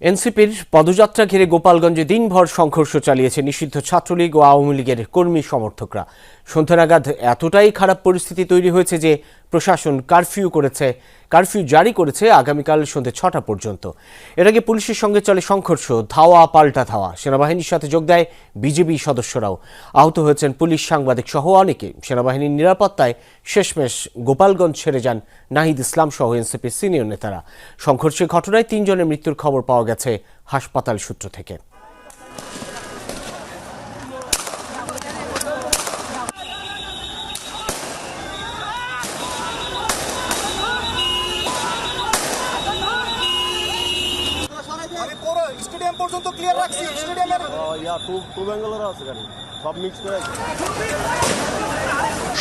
এনসিপির পদযাত্রা ঘিরে গোপালগঞ্জে দিনভর সংঘর্ষ চালিয়েছে নিষিদ্ধ ছাত্রলীগ ও আওয়ামী লীগের কর্মী সমর্থকরা। সন্ধ্যা নাগাদ এতটাই খারাপ পরিস্থিতি তৈরি হয়েছে যে প্রশাসন কারফিউ জারি করেছে আগামীকাল সন্ধ্যে ৬টা পর্যন্ত। এর আগে পুলিশের সঙ্গে চলে সংঘর্ষ, ধাওয়া পাল্টা ধাওয়া। সেনাবাহিনীর সাথে যোগ দেয় বিজেপি সদস্যরাও। আহত হয়েছেন পুলিশ, সাংবাদিক সহ অনেকে। সেনাবাহিনীর নিরাপত্তায় শেষমেশ গোপালগঞ্জ ছেড়ে যান নাহিদ ইসলাম সহ এনসিপির সিনিয়র নেতারা। সংঘর্ষের ঘটনায় ৩ জনের মৃত্যুর খবর পাওয়া গেছে হাসপাতাল সূত্র থেকে। স্টেডিয়াম পর্যন্ত ক্লিয়ার রাখছি। স্টেডিয়ামের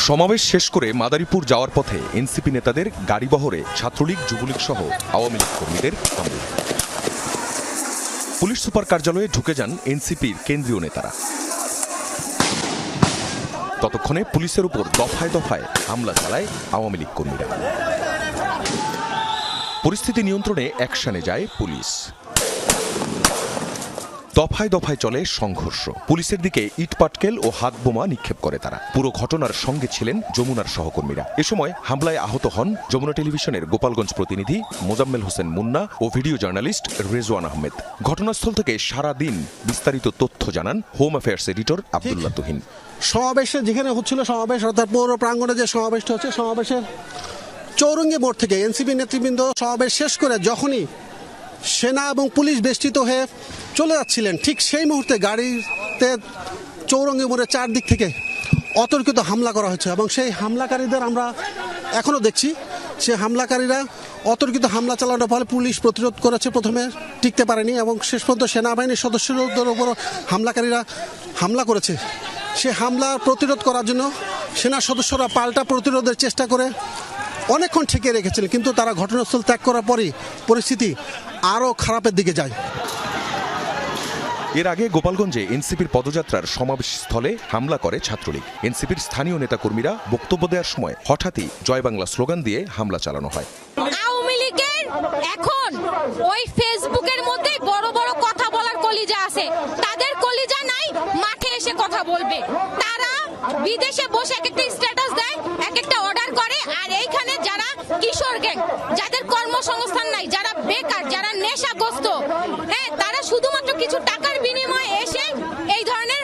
সমাবেশ শেষ করে মাদারীপুর যাওয়ার পথে এনসিপি নেতাদের গাড়িবহরে ছাত্রলীগ, যুবলীগ সহ আওয়ামী লীগ কর্মীদের হামলা। পুলিশ সুপার কার্যালয়ে ঢুকে যান এনসিপির কেন্দ্রীয় নেতারা। ততক্ষণে পুলিশের উপর দফায় দফায় হামলা চালায় আওয়ামী লীগ কর্মীরা। পরিস্থিতি নিয়ন্ত্রণে অ্যাকশনে যায় পুলিশ। দফায় দফায় চলে সংঘর্ষ। পুলিশের দিকে ইটপাটকেল ও হাত বোমা নিক্ষেপ করে তারা। পুরো ঘটনার সঙ্গে ছিলেন যমুনার সহকর্মীরা। এ সময় হামলায় আহত হন যমুনা টেলিভিশনের গোপালগঞ্জ প্রতিনিধি মোজাম্মেল হোসেন মুন্না ও ভিডিও জার্নালিস্ট রেজওয়ান আহমেদ। ঘটনাস্থল থেকে সারা দিন বিস্তারিত তথ্য জানান home affairs editor Abdullah Tuhin. সমাবেশে যেখানে হচ্ছিল সমাবেশ, অর্থাৎ পৌর প্রাঙ্গণে যে সমাবেশটা হচ্ছে, সমাবেশের চৌরঙ্গি মোড় থেকে এনসিপি নেতৃবৃন্দ সমাবেশ শেষ করে যখনই সেনা এবং পুলিশ বেষ্টিত হয়ে চলে যাচ্ছিলেন, ঠিক সেই মুহূর্তে গাড়িতে চৌরঙ্গি মোড়ের চারদিক থেকে অতর্কিত হামলা করা হয়েছে এবং সেই হামলাকারীদের আমরা এখনও দেখছি। সে হামলাকারীরা অতর্কিত হামলা চালানোর ফলে পুলিশ প্রতিরোধ করেছে, প্রথমে টিকতে পারেনি এবং শেষ পর্যন্ত সেনাবাহিনীর সদস্যদের উপর হামলাকারীরা হামলা করেছে। সে হামলা প্রতিরোধ করার জন্য সেনা সদস্যরা পাল্টা প্রতিরোধের চেষ্টা করে অনেকক্ষণ ঠেকে রেখেছিলেন, কিন্তু তারা ঘটনাস্থল ত্যাগ করার পরই পরিস্থিতি আরও খারাপের দিকে যায়। এর আগে গোপালগঞ্জে এনসিপির পদযাত্রার সমাবেশ স্থলে হামলা করে ছাত্রলীগ। এনসিপির স্থানীয় নেতাকর্মীরা বক্তব্য দেওয়ার সময় হঠাৎই জয় বাংলা স্লোগান দিয়ে হামলা চালানো হয়। আওয়ামী লীগের এখন ওই ফেসবুকের মধ্যে বড় বড় কথা বলার কলিজা আছে, তাদের কলিজা নাই, মাঠে এসে কথা বলবে। তারা বিদেশে বসে এক একটা স্ট্যাটাস দেয়, এক একটা অর্ডার করে, আর এইখানে যারা কিশোর গ্যাং, যাদের কর্মসংস্থান নাই, যারা বেকার, যারা নেশাগ্রস্ত, হ্যাঁ, তারা শুধুমাত্র কিছু টাকার বিনিময়ে এসে এই ধরনের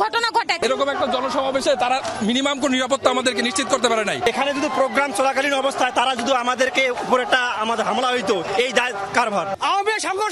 ঘটনা ঘটায়। এরকম একটা জনসমাবেশে তারা মিনিমাম কোন নিরাপত্তা আমাদেরকে নিশ্চিত করতে পারে নাই। এখানে যদি প্রোগ্রাম চলাকালীন অবস্থায় তারা যদি আমাদেরকে উপর একটা আমাদের হামলা হইতো, এই দায় কারভার। আওয়ামী সংগঠন